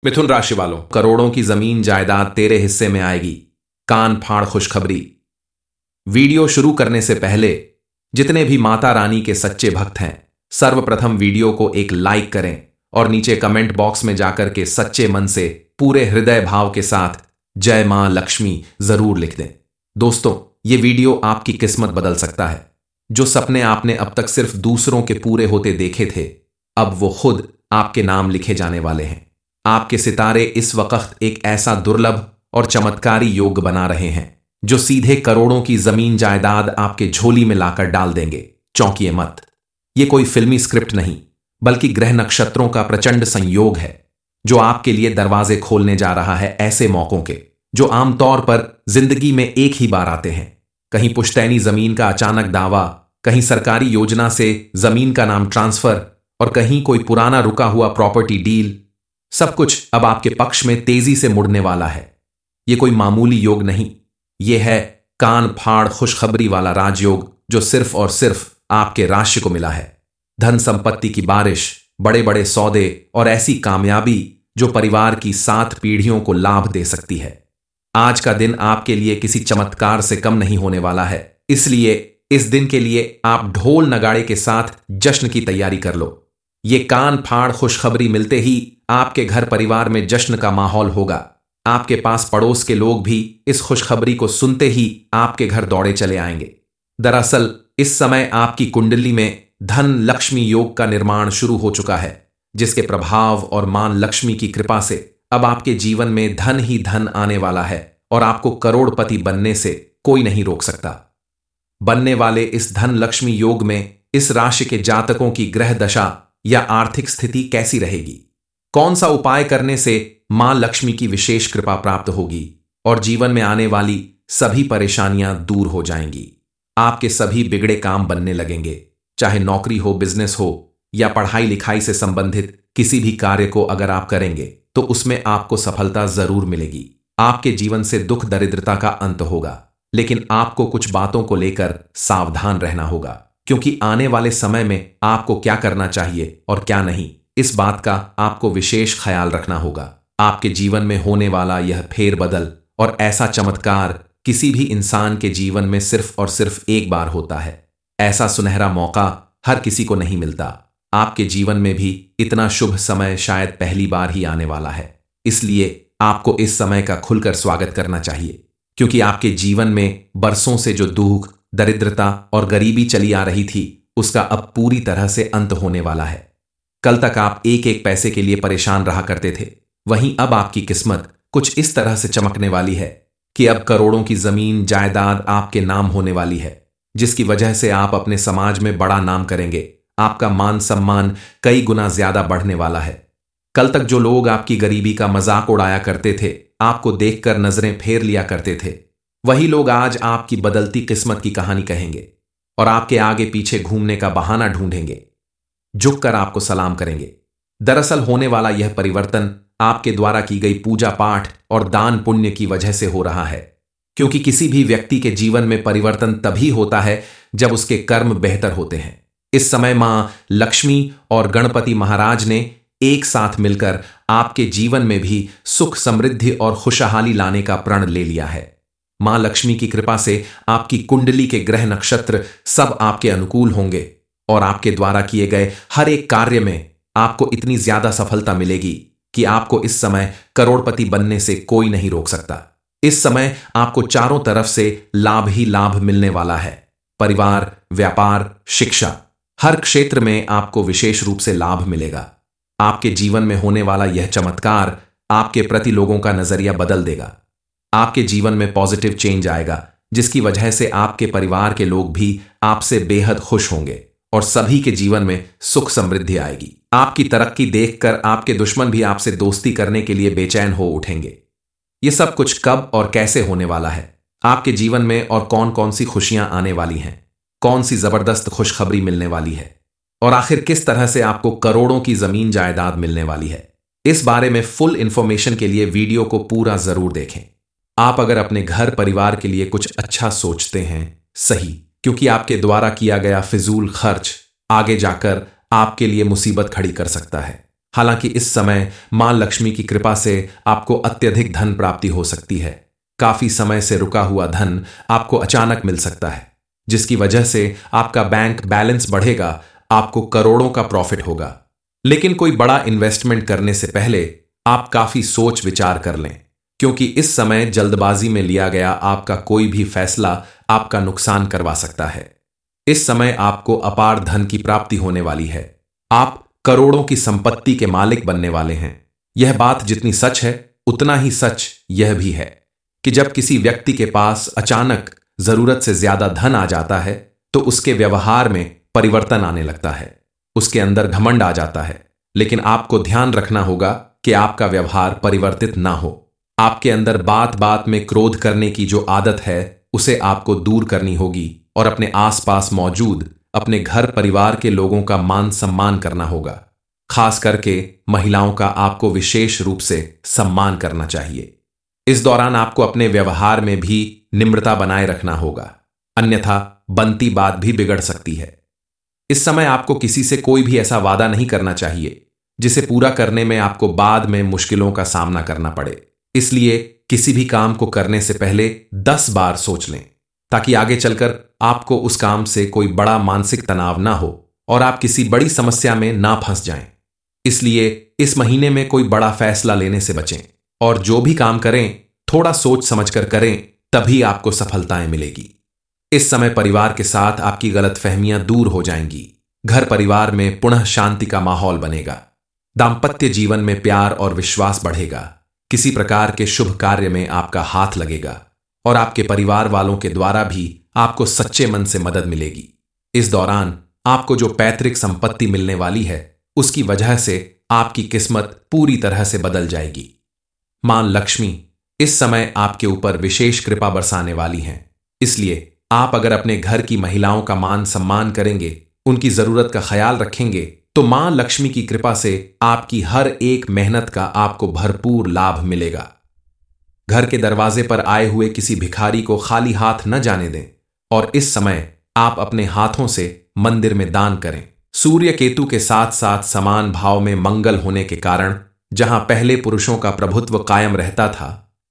मिथुन राशि वालों, करोड़ों की जमीन जायदाद तेरे हिस्से में आएगी। कान फाड़ खुशखबरी। वीडियो शुरू करने से पहले जितने भी माता रानी के सच्चे भक्त हैं, सर्वप्रथम वीडियो को एक लाइक करें और नीचे कमेंट बॉक्स में जाकर के सच्चे मन से पूरे हृदय भाव के साथ जय मां लक्ष्मी जरूर लिख दें। दोस्तों, ये वीडियो आपकी किस्मत बदल सकता है। जो सपने आपने अब तक सिर्फ दूसरों के पूरे होते देखे थे, अब वो खुद आपके नाम लिखे जाने वाले हैं। आपके सितारे इस वक्त एक ऐसा दुर्लभ और चमत्कारी योग बना रहे हैं जो सीधे करोड़ों की जमीन जायदाद आपके झोली में लाकर डाल देंगे। चौंकिए मत, ये कोई फिल्मी स्क्रिप्ट नहीं, बल्कि ग्रह नक्षत्रों का प्रचंड संयोग है जो आपके लिए दरवाजे खोलने जा रहा है, ऐसे मौकों के जो आमतौर पर जिंदगी में एक ही बार आते हैं। कहीं पुश्तैनी जमीन का अचानक दावा, कहीं सरकारी योजना से जमीन का नाम ट्रांसफर और कहीं कोई पुराना रुका हुआ प्रॉपर्टी डील। सब कुछ अब आपके पक्ष में तेजी से मुड़ने वाला है। यह कोई मामूली योग नहीं, यह है कान फाड़ खुशखबरी वाला राजयोग जो सिर्फ और सिर्फ आपके राशि को मिला है। धन संपत्ति की बारिश, बड़े बड़े सौदे और ऐसी कामयाबी जो परिवार की 7 पीढ़ियों को लाभ दे सकती है। आज का दिन आपके लिए किसी चमत्कार से कम नहीं होने वाला है, इसलिए इस दिन के लिए आप ढोल नगाड़े के साथ जश्न की तैयारी कर लो। ये कान फाड़ खुशखबरी मिलते ही आपके घर परिवार में जश्न का माहौल होगा। आपके पास पड़ोस के लोग भी इस खुशखबरी को सुनते ही आपके घर दौड़े चले आएंगे। दरअसल इस समय आपकी कुंडली में धन लक्ष्मी योग का निर्माण शुरू हो चुका है, जिसके प्रभाव और मां लक्ष्मी की कृपा से अब आपके जीवन में धन ही धन आने वाला है और आपको करोड़पति बनने से कोई नहीं रोक सकता। बनने वाले इस धन लक्ष्मी योग में इस राशि के जातकों की ग्रह दशा या आर्थिक स्थिति कैसी रहेगी, कौन सा उपाय करने से मां लक्ष्मी की विशेष कृपा प्राप्त होगी और जीवन में आने वाली सभी परेशानियां दूर हो जाएंगी। आपके सभी बिगड़े काम बनने लगेंगे, चाहे नौकरी हो, बिजनेस हो या पढ़ाई लिखाई से संबंधित किसी भी कार्य को अगर आप करेंगे तो उसमें आपको सफलता जरूर मिलेगी। आपके जीवन से दुख दरिद्रता का अंत होगा, लेकिन आपको कुछ बातों को लेकर सावधान रहना होगा, क्योंकि आने वाले समय में आपको क्या करना चाहिए और क्या नहीं, इस बात का आपको विशेष ख्याल रखना होगा। आपके जीवन में होने वाला यह फेरबदल और ऐसा चमत्कार किसी भी इंसान के जीवन में सिर्फ और सिर्फ एक बार होता है। ऐसा सुनहरा मौका हर किसी को नहीं मिलता। आपके जीवन में भी इतना शुभ समय शायद पहली बार ही आने वाला है, इसलिए आपको इस समय का खुलकर स्वागत करना चाहिए, क्योंकि आपके जीवन में बरसों से जो दुख, दरिद्रता और गरीबी चली आ रही थी, उसका अब पूरी तरह से अंत होने वाला है। कल तक आप एक एक पैसे के लिए परेशान रहा करते थे, वहीं अब आपकी किस्मत कुछ इस तरह से चमकने वाली है कि अब करोड़ों की जमीन जायदाद आपके नाम होने वाली है, जिसकी वजह से आप अपने समाज में बड़ा नाम करेंगे। आपका मान सम्मान कई गुना ज्यादा बढ़ने वाला है। कल तक जो लोग आपकी गरीबी का मजाक उड़ाया करते थे, आपको देखकर नजरें फेर लिया करते थे, वही लोग आज आपकी बदलती किस्मत की कहानी कहेंगे और आपके आगे पीछे घूमने का बहाना ढूंढेंगे, झुककर आपको सलाम करेंगे। दरअसल होने वाला यह परिवर्तन आपके द्वारा की गई पूजा पाठ और दान पुण्य की वजह से हो रहा है, क्योंकि किसी भी व्यक्ति के जीवन में परिवर्तन तभी होता है जब उसके कर्म बेहतर होते हैं। इस समय मां लक्ष्मी और गणपति महाराज ने एक साथ मिलकर आपके जीवन में भी सुख, समृद्धि और खुशहाली लाने का प्रण ले लिया है। मां लक्ष्मी की कृपा से आपकी कुंडली के ग्रह नक्षत्र सब आपके अनुकूल होंगे और आपके द्वारा किए गए हर एक कार्य में आपको इतनी ज्यादा सफलता मिलेगी कि आपको इस समय करोड़पति बनने से कोई नहीं रोक सकता। इस समय आपको चारों तरफ से लाभ ही लाभ मिलने वाला है। परिवार, व्यापार, शिक्षा, हर क्षेत्र में आपको विशेष रूप से लाभ मिलेगा। आपके जीवन में होने वाला यह चमत्कार आपके प्रति लोगों का नजरिया बदल देगा। आपके जीवन में पॉजिटिव चेंज आएगा, जिसकी वजह से आपके परिवार के लोग भी आपसे बेहद खुश होंगे और सभी के जीवन में सुख समृद्धि आएगी। आपकी तरक्की देखकर आपके दुश्मन भी आपसे दोस्ती करने के लिए बेचैन हो उठेंगे। यह सब कुछ कब और कैसे होने वाला है, आपके जीवन में और कौन कौन सी खुशियां आने वाली हैं, कौन सी जबरदस्त खुशखबरी मिलने वाली है और आखिर किस तरह से आपको करोड़ों की जमीन जायदाद मिलने वाली है, इस बारे में फुल इंफॉर्मेशन के लिए वीडियो को पूरा जरूर देखें। आप अगर अपने घर परिवार के लिए कुछ अच्छा सोचते हैं, सही, क्योंकि आपके द्वारा किया गया फिजूल खर्च आगे जाकर आपके लिए मुसीबत खड़ी कर सकता है। हालांकि इस समय मां लक्ष्मी की कृपा से आपको अत्यधिक धन प्राप्ति हो सकती है। काफी समय से रुका हुआ धन आपको अचानक मिल सकता है, जिसकी वजह से आपका बैंक बैलेंस बढ़ेगा, आपको करोड़ों का प्रॉफिट होगा। लेकिन कोई बड़ा इन्वेस्टमेंट करने से पहले आप काफी सोच विचार कर लें, क्योंकि इस समय जल्दबाजी में लिया गया आपका कोई भी फैसला आपका नुकसान करवा सकता है। इस समय आपको अपार धन की प्राप्ति होने वाली है। आप करोड़ों की संपत्ति के मालिक बनने वाले हैं। यह बात जितनी सच है उतना ही सच यह भी है कि जब किसी व्यक्ति के पास अचानक जरूरत से ज्यादा धन आ जाता है तो उसके व्यवहार में परिवर्तन आने लगता है, उसके अंदर घमंड आ जाता है। लेकिन आपको ध्यान रखना होगा कि आपका व्यवहार परिवर्तित ना हो। आपके अंदर बात बात में क्रोध करने की जो आदत है उसे आपको दूर करनी होगी और अपने आसपास मौजूद अपने घर परिवार के लोगों का मान सम्मान करना होगा। खास करके महिलाओं का आपको विशेष रूप से सम्मान करना चाहिए। इस दौरान आपको अपने व्यवहार में भी निम्रता बनाए रखना होगा, अन्यथा बनती बात भी बिगड़ सकती है। इस समय आपको किसी से कोई भी ऐसा वादा नहीं करना चाहिए जिसे पूरा करने में आपको बाद में मुश्किलों का सामना करना पड़े। इसलिए किसी भी काम को करने से पहले 10 बार सोच लें, ताकि आगे चलकर आपको उस काम से कोई बड़ा मानसिक तनाव ना हो और आप किसी बड़ी समस्या में ना फंस जाएं। इसलिए इस महीने में कोई बड़ा फैसला लेने से बचें और जो भी काम करें थोड़ा सोच समझकर करें, तभी आपको सफलताएं मिलेगी। इस समय परिवार के साथ आपकी गलतफहमियां दूर हो जाएंगी। घर परिवार में पुनः शांति का माहौल बनेगा। दाम्पत्य जीवन में प्यार और विश्वास बढ़ेगा। किसी प्रकार के शुभ कार्य में आपका हाथ लगेगा और आपके परिवार वालों के द्वारा भी आपको सच्चे मन से मदद मिलेगी। इस दौरान आपको जो पैतृक संपत्ति मिलने वाली है उसकी वजह से आपकी किस्मत पूरी तरह से बदल जाएगी। मां लक्ष्मी इस समय आपके ऊपर विशेष कृपा बरसाने वाली हैं। इसलिए आप अगर अपने घर की महिलाओं का मान सम्मान करेंगे, उनकी जरूरत का ख्याल रखेंगे, तो मां लक्ष्मी की कृपा से आपकी हर एक मेहनत का आपको भरपूर लाभ मिलेगा। घर के दरवाजे पर आए हुए किसी भिखारी को खाली हाथ न जाने दें और इस समय आप अपने हाथों से मंदिर में दान करें। सूर्य केतु के साथ साथ समान भाव में मंगल होने के कारण जहां पहले पुरुषों का प्रभुत्व कायम रहता था,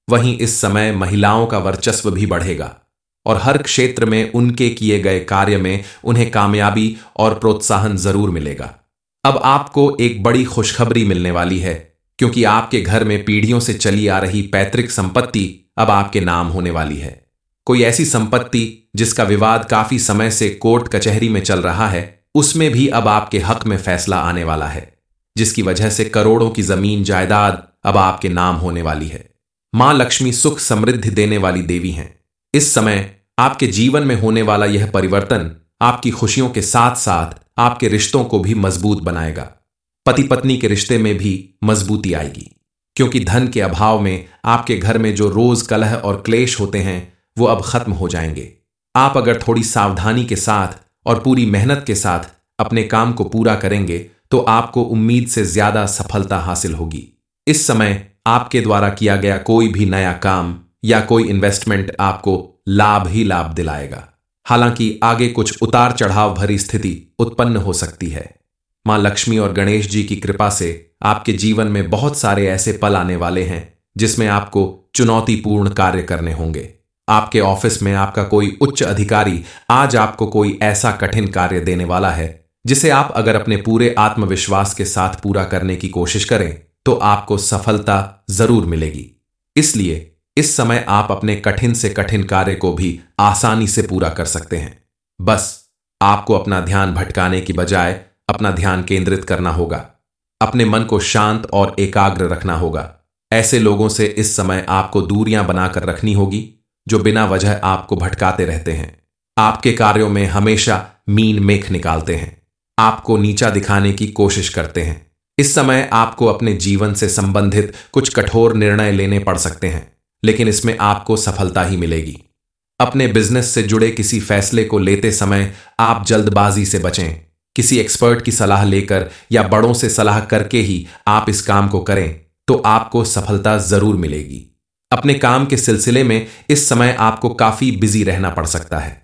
वहीं इस समय महिलाओं का वर्चस्व भी बढ़ेगा और हर क्षेत्र में उनके किए गए कार्य में उन्हें कामयाबी और प्रोत्साहन जरूर मिलेगा। अब आपको एक बड़ी खुशखबरी मिलने वाली है, क्योंकि आपके घर में पीढ़ियों से चली आ रही पैतृक संपत्ति अब आपके नाम होने वाली है। कोई ऐसी संपत्ति जिसका विवाद काफी समय से कोर्ट कचहरी में चल रहा है, उसमें भी अब आपके हक में फैसला आने वाला है, जिसकी वजह से करोड़ों की जमीन जायदाद अब आपके नाम होने वाली है। मां लक्ष्मी सुख समृद्धि देने वाली देवी हैं। इस समय आपके जीवन में होने वाला यह परिवर्तन आपकी खुशियों के साथ साथ आपके रिश्तों को भी मजबूत बनाएगा। पति पत्नी के रिश्ते में भी मजबूती आएगी, क्योंकि धन के अभाव में आपके घर में जो रोज कलह और क्लेश होते हैं वो अब खत्म हो जाएंगे। आप अगर थोड़ी सावधानी के साथ और पूरी मेहनत के साथ अपने काम को पूरा करेंगे तो आपको उम्मीद से ज्यादा सफलता हासिल होगी। इस समय आपके द्वारा किया गया कोई भी नया काम या कोई इन्वेस्टमेंट आपको लाभ ही लाभ दिलाएगा। हालांकि आगे कुछ उतार चढ़ाव भरी स्थिति उत्पन्न हो सकती है। मां लक्ष्मी और गणेश जी की कृपा से आपके जीवन में बहुत सारे ऐसे पल आने वाले हैं जिसमें आपको चुनौतीपूर्ण कार्य करने होंगे। आपके ऑफिस में आपका कोई उच्च अधिकारी आज आपको कोई ऐसा कठिन कार्य देने वाला है जिसे आप अगर अपने पूरे आत्मविश्वास के साथ पूरा करने की कोशिश करें तो आपको सफलता जरूर मिलेगी। इसलिए इस समय आप अपने कठिन से कठिन कार्य को भी आसानी से पूरा कर सकते हैं। बस आपको अपना ध्यान भटकाने की बजाय अपना ध्यान केंद्रित करना होगा। अपने मन को शांत और एकाग्र रखना होगा। ऐसे लोगों से इस समय आपको दूरियां बनाकर रखनी होगी जो बिना वजह आपको भटकाते रहते हैं, आपके कार्यों में हमेशा मीन मेख निकालते हैं, आपको नीचा दिखाने की कोशिश करते हैं। इस समय आपको अपने जीवन से संबंधित कुछ कठोर निर्णय लेने पड़ सकते हैं, लेकिन इसमें आपको सफलता ही मिलेगी। अपने बिजनेस से जुड़े किसी फैसले को लेते समय आप जल्दबाजी से बचें। किसी एक्सपर्ट की सलाह लेकर या बड़ों से सलाह करके ही आप इस काम को करें तो आपको सफलता जरूर मिलेगी। अपने काम के सिलसिले में इस समय आपको काफी बिजी रहना पड़ सकता है।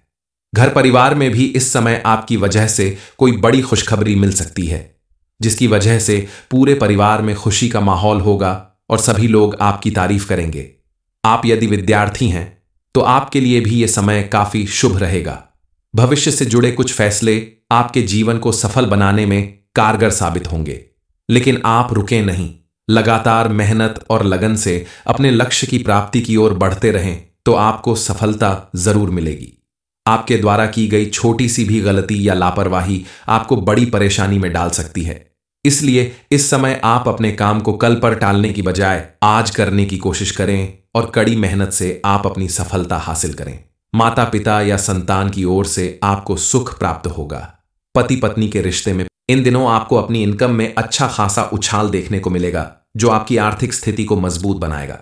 घर परिवार में भी इस समय आपकी वजह से कोई बड़ी खुशखबरी मिल सकती है जिसकी वजह से पूरे परिवार में खुशी का माहौल होगा और सभी लोग आपकी तारीफ करेंगे। आप यदि विद्यार्थी हैं तो आपके लिए भी यह समय काफी शुभ रहेगा। भविष्य से जुड़े कुछ फैसले आपके जीवन को सफल बनाने में कारगर साबित होंगे। लेकिन आप रुके नहीं, लगातार मेहनत और लगन से अपने लक्ष्य की प्राप्ति की ओर बढ़ते रहें तो आपको सफलता जरूर मिलेगी। आपके द्वारा की गई छोटी सी भी गलती या लापरवाही आपको बड़ी परेशानी में डाल सकती है। इसलिए इस समय आप अपने काम को कल पर टालने की बजाय आज करने की कोशिश करें और कड़ी मेहनत से आप अपनी सफलता हासिल करें। माता पिता या संतान की ओर से आपको सुख प्राप्त होगा। पति पत्नी के रिश्ते में इन दिनों आपको अपनी इनकम में अच्छा खासा उछाल देखने को मिलेगा, जो आपकी आर्थिक स्थिति को मजबूत बनाएगा।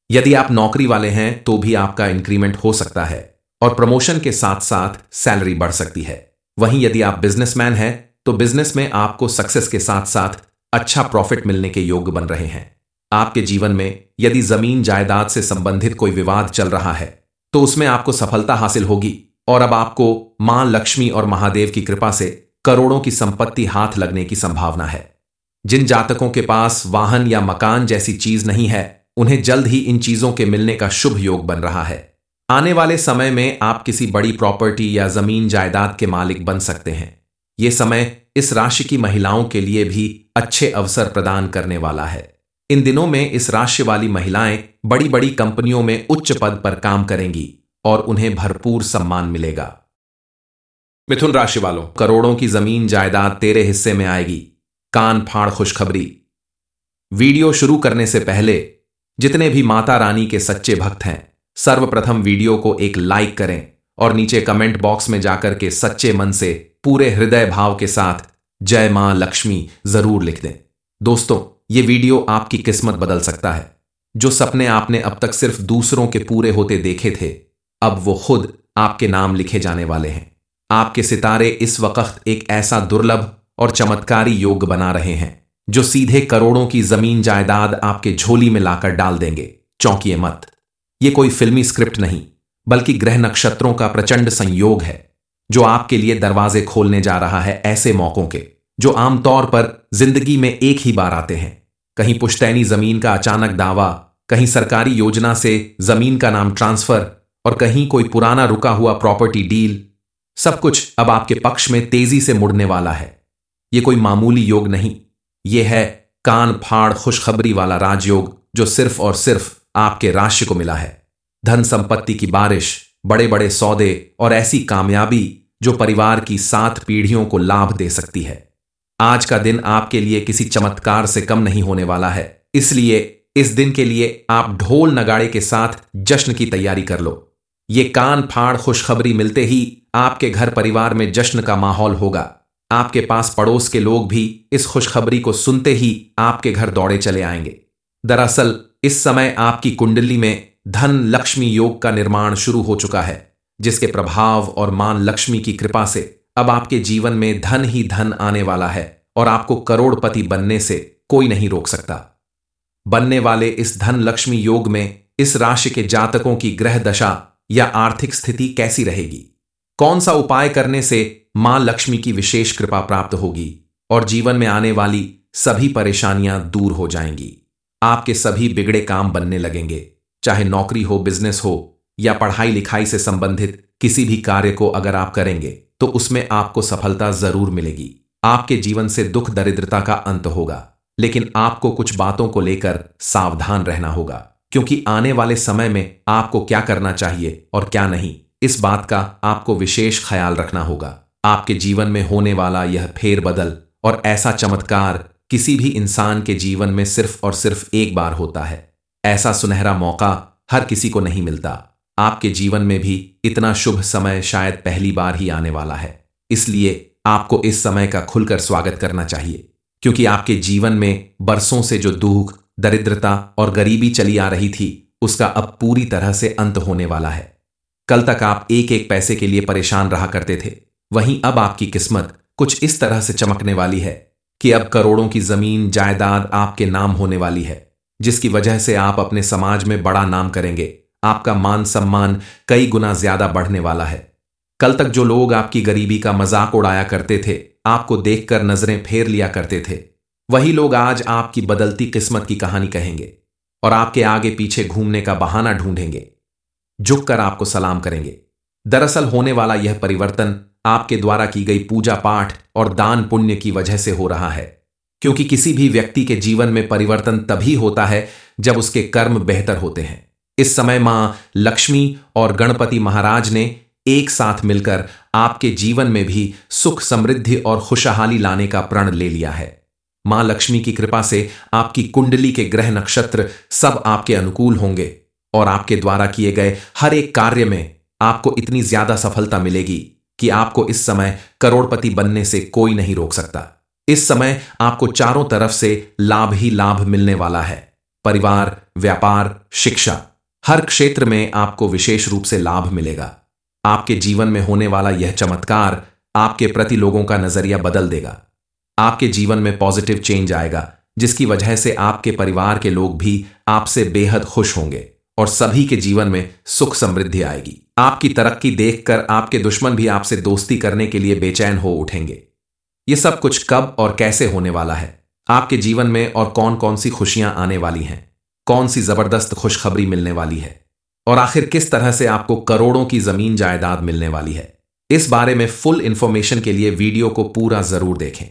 यदि आप नौकरी वाले हैं तो भी आपका इंक्रीमेंट हो सकता है और प्रमोशन के साथ साथ सैलरी बढ़ सकती है। वहीं यदि आप बिजनेसमैन हैं तो बिजनेस में आपको सक्सेस के साथ साथ अच्छा प्रॉफिट मिलने के योग्य बन रहे हैं। आपके जीवन में यदि जमीन जायदाद से संबंधित कोई विवाद चल रहा है तो उसमें आपको सफलता हासिल होगी और अब आपको मां लक्ष्मी और महादेव की कृपा से करोड़ों की संपत्ति हाथ लगने की संभावना है। जिन जातकों के पास वाहन या मकान जैसी चीज नहीं है उन्हें जल्द ही इन चीजों के मिलने का शुभ योग बन रहा है। आने वाले समय में आप किसी बड़ी प्रॉपर्टी या जमीन जायदाद के मालिक बन सकते हैं। यह समय इस राशि की महिलाओं के लिए भी अच्छे अवसर प्रदान करने वाला है। इन दिनों में इस राशि वाली महिलाएं बड़ी बड़ी कंपनियों में उच्च पद पर काम करेंगी और उन्हें भरपूर सम्मान मिलेगा। मिथुन राशि वालों, करोड़ों की जमीन जायदाद तेरे हिस्से में आएगी। कान फाड़ खुशखबरी। वीडियो शुरू करने से पहले जितने भी माता रानी के सच्चे भक्त हैं सर्वप्रथम वीडियो को एक लाइक करें और नीचे कमेंट बॉक्स में जाकर के सच्चे मन से पूरे हृदय भाव के साथ जय मां लक्ष्मी जरूर लिख दें। दोस्तों, ये वीडियो आपकी किस्मत बदल सकता है। जो सपने आपने अब तक सिर्फ दूसरों के पूरे होते देखे थे, अब वो खुद आपके नाम लिखे जाने वाले हैं। आपके सितारे इस वक्त एक ऐसा दुर्लभ और चमत्कारी योग बना रहे हैं जो सीधे करोड़ों की जमीन जायदाद आपके झोली में लाकर डाल देंगे। चौंकिए मत, ये कोई फिल्मी स्क्रिप्ट नहीं बल्कि ग्रह नक्षत्रों का प्रचंड संयोग है जो आपके लिए दरवाजे खोलने जा रहा है, ऐसे मौकों के जो आमतौर पर जिंदगी में एक ही बार आते हैं। कहीं पुश्तैनी जमीन का अचानक दावा, कहीं सरकारी योजना से जमीन का नाम ट्रांसफर और कहीं कोई पुराना रुका हुआ प्रॉपर्टी डील। सब कुछ अब आपके पक्ष में तेजी से मुड़ने वाला है। यह कोई मामूली योग नहीं, यह है कान फाड़ खुशखबरी वाला राजयोग जो सिर्फ और सिर्फ आपके राशि को मिला है। धन संपत्ति की बारिश, बड़े बड़े सौदे और ऐसी कामयाबी जो परिवार की 7 पीढ़ियों को लाभ दे सकती है। आज का दिन आपके लिए किसी चमत्कार से कम नहीं होने वाला है, इसलिए इस दिन के लिए आप ढोल नगाड़े के साथ जश्न की तैयारी कर लो। ये कान फाड़ खुशखबरी मिलते ही आपके घर परिवार में जश्न का माहौल होगा। आपके पास पड़ोस के लोग भी इस खुशखबरी को सुनते ही आपके घर दौड़े चले आएंगे। दरअसल इस समय आपकी कुंडली में धन लक्ष्मी योग का निर्माण शुरू हो चुका है, जिसके प्रभाव और मां लक्ष्मी की कृपा से अब आपके जीवन में धन ही धन आने वाला है और आपको करोड़पति बनने से कोई नहीं रोक सकता। बनने वाले इस धन लक्ष्मी योग में इस राशि के जातकों की ग्रह दशा या आर्थिक स्थिति कैसी रहेगी, कौन सा उपाय करने से मां लक्ष्मी की विशेष कृपा प्राप्त होगी और जीवन में आने वाली सभी परेशानियां दूर हो जाएंगी। आपके सभी बिगड़े काम बनने लगेंगे, चाहे नौकरी हो, बिजनेस हो या पढ़ाई लिखाई से संबंधित किसी भी कार्य को अगर आप करेंगे तो उसमें आपको सफलता जरूर मिलेगी। आपके जीवन से दुख दरिद्रता का अंत होगा, लेकिन आपको कुछ बातों को लेकर सावधान रहना होगा, क्योंकि आने वाले समय में आपको क्या करना चाहिए और क्या नहीं, इस बात का आपको विशेष ख्याल रखना होगा। आपके जीवन में होने वाला यह फेरबदल और ऐसा चमत्कार किसी भी इंसान के जीवन में सिर्फ और सिर्फ एक बार होता है। ऐसा सुनहरा मौका हर किसी को नहीं मिलता। आपके जीवन में भी इतना शुभ समय शायद पहली बार ही आने वाला है, इसलिए आपको इस समय का खुलकर स्वागत करना चाहिए, क्योंकि आपके जीवन में बरसों से जो दुख, दरिद्रता और गरीबी चली आ रही थी उसका अब पूरी तरह से अंत होने वाला है। कल तक आप एक एक पैसे के लिए परेशान रहा करते थे, वहीं अब आपकी किस्मत कुछ इस तरह से चमकने वाली है कि अब करोड़ों की जमीन जायदाद आपके नाम होने वाली है, जिसकी वजह से आप अपने समाज में बड़ा नाम करेंगे। आपका मान सम्मान कई गुना ज्यादा बढ़ने वाला है। कल तक जो लोग आपकी गरीबी का मजाक उड़ाया करते थे आपको देखकर नजरें फेर लिया करते थे, वही लोग आज आपकी बदलती किस्मत की कहानी कहेंगे और आपके आगे पीछे घूमने का बहाना ढूंढेंगे, झुककर आपको सलाम करेंगे। दरअसल होने वाला यह परिवर्तन आपके द्वारा की गई पूजा पाठ और दान पुण्य की वजह से हो रहा है, क्योंकि किसी भी व्यक्ति के जीवन में परिवर्तन तभी होता है जब उसके कर्म बेहतर होते हैं। इस समय मां लक्ष्मी और गणपति महाराज ने एक साथ मिलकर आपके जीवन में भी सुख समृद्धि और खुशहाली लाने का प्रण ले लिया है। मां लक्ष्मी की कृपा से आपकी कुंडली के ग्रह नक्षत्र सब आपके अनुकूल होंगे और आपके द्वारा किए गए हर एक कार्य में आपको इतनी ज्यादा सफलता मिलेगी कि आपको इस समय करोड़पति बनने से कोई नहीं रोक सकता। इस समय आपको चारों तरफ से लाभ ही लाभ मिलने वाला है। परिवार, व्यापार, शिक्षा, हर क्षेत्र में आपको विशेष रूप से लाभ मिलेगा। आपके जीवन में होने वाला यह चमत्कार आपके प्रति लोगों का नजरिया बदल देगा। आपके जीवन में पॉजिटिव चेंज आएगा, जिसकी वजह से आपके परिवार के लोग भी आपसे बेहद खुश होंगे और सभी के जीवन में सुख समृद्धि आएगी। आपकी तरक्की देखकर आपके दुश्मन भी आपसे दोस्ती करने के लिए बेचैन हो उठेंगे। यह सब कुछ कब और कैसे होने वाला है, आपके जीवन में और कौन कौन सी खुशियां आने वाली हैं, कौन सी जबरदस्त खुशखबरी मिलने वाली है और आखिर किस तरह से आपको करोड़ों की जमीन जायदाद मिलने वाली है, इस बारे में फुल इंफॉर्मेशन के लिए वीडियो को पूरा जरूर देखें।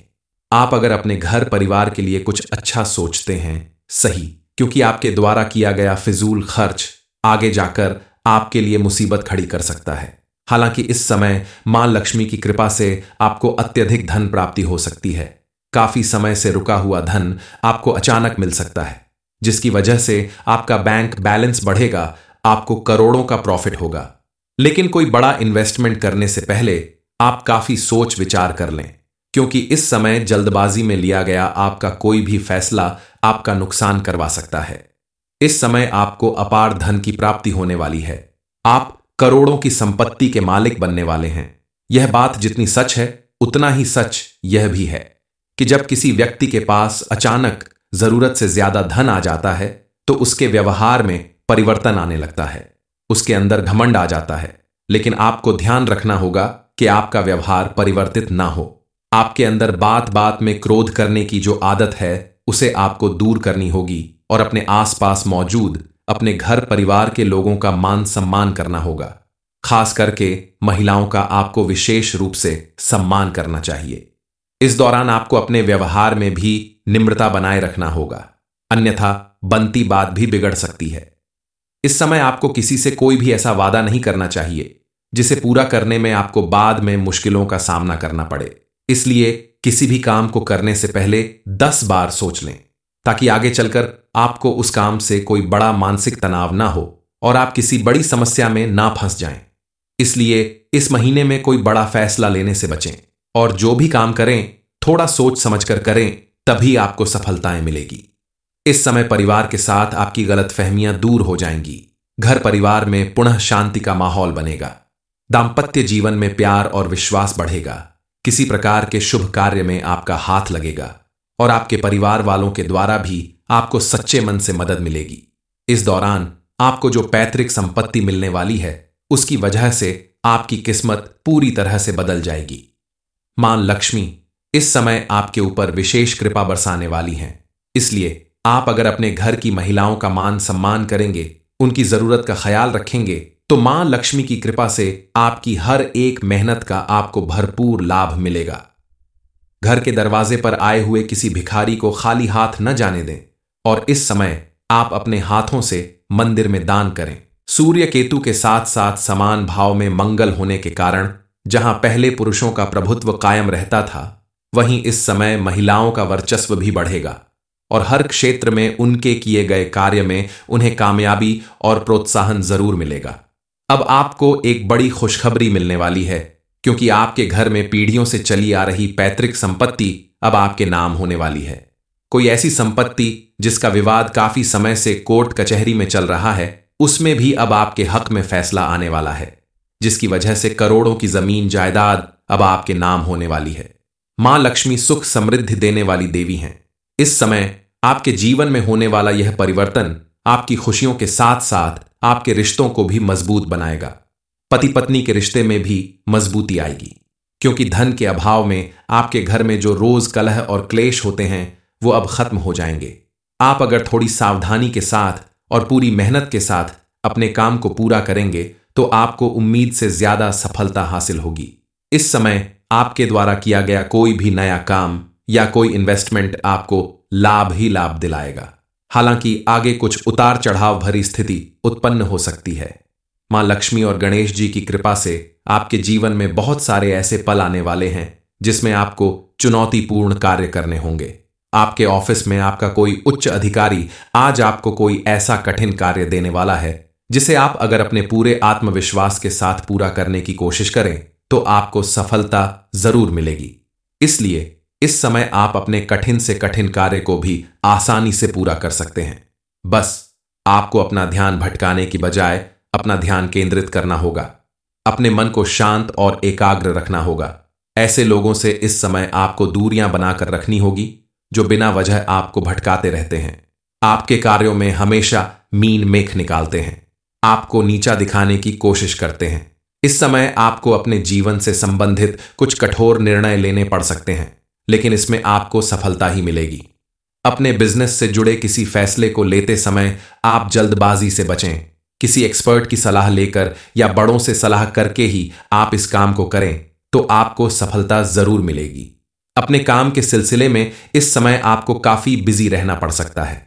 आप अगर अपने घर परिवार के लिए कुछ अच्छा सोचते हैं, सही, क्योंकि आपके द्वारा किया गया फिजूल खर्च आगे जाकर आपके लिए मुसीबत खड़ी कर सकता है। हालांकि इस समय मां लक्ष्मी की कृपा से आपको अत्यधिक धन प्राप्ति हो सकती है। काफी समय से रुका हुआ धन आपको अचानक मिल सकता है, जिसकी वजह से आपका बैंक बैलेंस बढ़ेगा, आपको करोड़ों का प्रॉफिट होगा। लेकिन कोई बड़ा इन्वेस्टमेंट करने से पहले आप काफी सोच विचार कर लें, क्योंकि इस समय जल्दबाजी में लिया गया आपका कोई भी फैसला आपका नुकसान करवा सकता है। इस समय आपको अपार धन की प्राप्ति होने वाली है। आप करोड़ों की संपत्ति के मालिक बनने वाले हैं। यह बात जितनी सच है उतना ही सच यह भी है कि जब किसी व्यक्ति के पास अचानक जरूरत से ज्यादा धन आ जाता है तो उसके व्यवहार में परिवर्तन आने लगता है, उसके अंदर घमंड आ जाता है। लेकिन आपको ध्यान रखना होगा कि आपका व्यवहार परिवर्तित ना हो। आपके अंदर बात बात में क्रोध करने की जो आदत है उसे आपको दूर करनी होगी और अपने आसपास मौजूद अपने घर परिवार के लोगों का मान सम्मान करना होगा। खास करके महिलाओं का आपको विशेष रूप से सम्मान करना चाहिए। इस दौरान आपको अपने व्यवहार में भी निम्रता बनाए रखना होगा, अन्यथा बनती बात भी बिगड़ सकती है। इस समय आपको किसी से कोई भी ऐसा वादा नहीं करना चाहिए जिसे पूरा करने में आपको बाद में मुश्किलों का सामना करना पड़े। इसलिए किसी भी काम को करने से पहले 10 बार सोच लें, ताकि आगे चलकर आपको उस काम से कोई बड़ा मानसिक तनाव ना हो और आप किसी बड़ी समस्या में ना फंस जाएं। इसलिए इस महीने में कोई बड़ा फैसला लेने से बचें और जो भी काम करें थोड़ा सोच समझकर करें, तभी आपको सफलताएं मिलेगी। इस समय परिवार के साथ आपकी गलतफहमियां दूर हो जाएंगी। घर परिवार में पुनः शांति का माहौल बनेगा। दाम्पत्य जीवन में प्यार और विश्वास बढ़ेगा। किसी प्रकार के शुभ कार्य में आपका हाथ लगेगा और आपके परिवार वालों के द्वारा भी आपको सच्चे मन से मदद मिलेगी। इस दौरान आपको जो पैतृक संपत्ति मिलने वाली है उसकी वजह से आपकी किस्मत पूरी तरह से बदल जाएगी। मां लक्ष्मी इस समय आपके ऊपर विशेष कृपा बरसाने वाली हैं। इसलिए आप अगर अपने घर की महिलाओं का मान सम्मान करेंगे, उनकी जरूरत का ख्याल रखेंगे, तो मां लक्ष्मी की कृपा से आपकी हर एक मेहनत का आपको भरपूर लाभ मिलेगा। घर के दरवाजे पर आए हुए किसी भिखारी को खाली हाथ न जाने दें और इस समय आप अपने हाथों से मंदिर में दान करें। सूर्य केतु के साथ साथ समान भाव में मंगल होने के कारण जहां पहले पुरुषों का प्रभुत्व कायम रहता था, वहीं इस समय महिलाओं का वर्चस्व भी बढ़ेगा और हर क्षेत्र में उनके किए गए कार्य में उन्हें कामयाबी और प्रोत्साहन जरूर मिलेगा। अब आपको एक बड़ी खुशखबरी मिलने वाली है, क्योंकि आपके घर में पीढ़ियों से चली आ रही पैतृक संपत्ति अब आपके नाम होने वाली है। कोई ऐसी संपत्ति जिसका विवाद काफी समय से कोर्ट कचहरी में चल रहा है, उसमें भी अब आपके हक में फैसला आने वाला है, जिसकी वजह से करोड़ों की जमीन जायदाद अब आपके नाम होने वाली है। मां लक्ष्मी सुख समृद्धि देने वाली देवी हैं। इस समय आपके जीवन में होने वाला यह परिवर्तन आपकी खुशियों के साथ साथ आपके रिश्तों को भी मजबूत बनाएगा। पति पत्नी के रिश्ते में भी मजबूती आएगी, क्योंकि धन के अभाव में आपके घर में जो रोज कलह और क्लेश होते हैं वो अब खत्म हो जाएंगे। आप अगर थोड़ी सावधानी के साथ और पूरी मेहनत के साथ अपने काम को पूरा करेंगे तो आपको उम्मीद से ज्यादा सफलता हासिल होगी। इस समय आपके द्वारा किया गया कोई भी नया काम या कोई इन्वेस्टमेंट आपको लाभ ही लाभ दिलाएगा। हालांकि आगे कुछ उतार चढ़ाव भरी स्थिति उत्पन्न हो सकती है। मां लक्ष्मी और गणेश जी की कृपा से आपके जीवन में बहुत सारे ऐसे पल आने वाले हैं जिसमें आपको चुनौतीपूर्ण कार्य करने होंगे। आपके ऑफिस में आपका कोई उच्च अधिकारी आज आपको कोई ऐसा कठिन कार्य देने वाला है जिसे आप अगर अपने पूरे आत्मविश्वास के साथ पूरा करने की कोशिश करें तो आपको सफलता जरूर मिलेगी। इसलिए इस समय आप अपने कठिन से कठिन कार्य को भी आसानी से पूरा कर सकते हैं। बस आपको अपना ध्यान भटकाने की बजाय अपना ध्यान केंद्रित करना होगा। अपने मन को शांत और एकाग्र रखना होगा। ऐसे लोगों से इस समय आपको दूरियां बनाकर रखनी होगी जो बिना वजह आपको भटकाते रहते हैं, आपके कार्यों में हमेशा मीन मेख निकालते हैं, आपको नीचा दिखाने की कोशिश करते हैं। इस समय आपको अपने जीवन से संबंधित कुछ कठोर निर्णय लेने पड़ सकते हैं, लेकिन इसमें आपको सफलता ही मिलेगी। अपने बिजनेस से जुड़े किसी फैसले को लेते समय आप जल्दबाजी से बचें। किसी एक्सपर्ट की सलाह लेकर या बड़ों से सलाह करके ही आप इस काम को करें तो आपको सफलता जरूर मिलेगी। अपने काम के सिलसिले में इस समय आपको काफी बिजी रहना पड़ सकता है।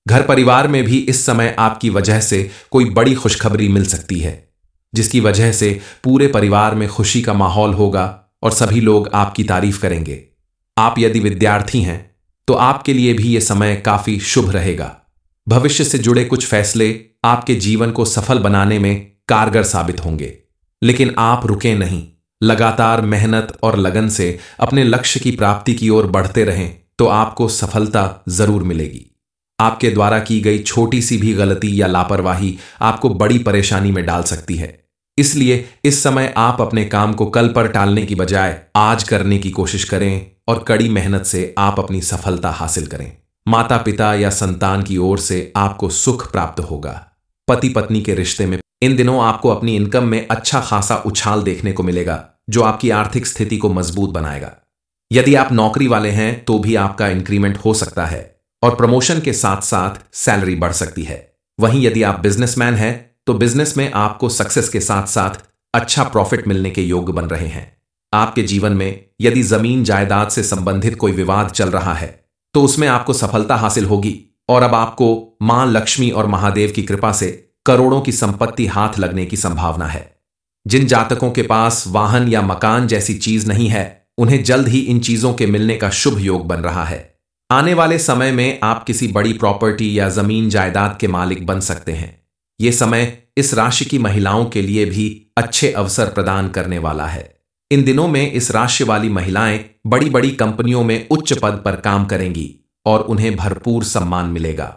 घर परिवार में भी इस समय आपकी वजह से कोई बड़ी खुशखबरी मिल सकती है जिसकी वजह से पूरे परिवार में खुशी का माहौल होगा और सभी लोग आपकी तारीफ करेंगे। आप यदि विद्यार्थी हैं तो आपके लिए भी यह समय काफी शुभ रहेगा। भविष्य से जुड़े कुछ फैसले आपके जीवन को सफल बनाने में कारगर साबित होंगे, लेकिन आप रुके नहीं। लगातार मेहनत और लगन से अपने लक्ष्य की प्राप्ति की ओर बढ़ते रहें तो आपको सफलता जरूर मिलेगी। आपके द्वारा की गई छोटी सी भी गलती या लापरवाही आपको बड़ी परेशानी में डाल सकती है। इसलिए इस समय आप अपने काम को कल पर टालने की बजाय आज करने की कोशिश करें और कड़ी मेहनत से आप अपनी सफलता हासिल करें। माता पिता या संतान की ओर से आपको सुख प्राप्त होगा। पति पत्नी के रिश्ते में इन दिनों आपको अपनी इनकम में अच्छा खासा उछाल देखने को मिलेगा जो आपकी आर्थिक स्थिति को मजबूत बनाएगा। यदि आप नौकरी वाले हैं तो भी आपका इंक्रीमेंट हो सकता है और प्रमोशन के साथ साथ सैलरी बढ़ सकती है। वहीं यदि आप बिजनेसमैन हैं तो बिजनेस में आपको सक्सेस के साथ साथ अच्छा प्रॉफिट मिलने के योग बन रहे हैं। आपके जीवन में यदि जमीन जायदाद से संबंधित कोई विवाद चल रहा है तो उसमें आपको सफलता हासिल होगी और अब आपको मां लक्ष्मी और महादेव की कृपा से करोड़ों की संपत्ति हाथ लगने की संभावना है। जिन जातकों के पास वाहन या मकान जैसी चीज नहीं है उन्हें जल्द ही इन चीजों के मिलने का शुभ योग बन रहा है। आने वाले समय में आप किसी बड़ी प्रॉपर्टी या जमीन जायदाद के मालिक बन सकते हैं। ये समय इस राशि की महिलाओं के लिए भी अच्छे अवसर प्रदान करने वाला है। इन दिनों में इस राशि वाली महिलाएं बड़ी बड़ी कंपनियों में उच्च पद पर काम करेंगी और उन्हें भरपूर सम्मान मिलेगा।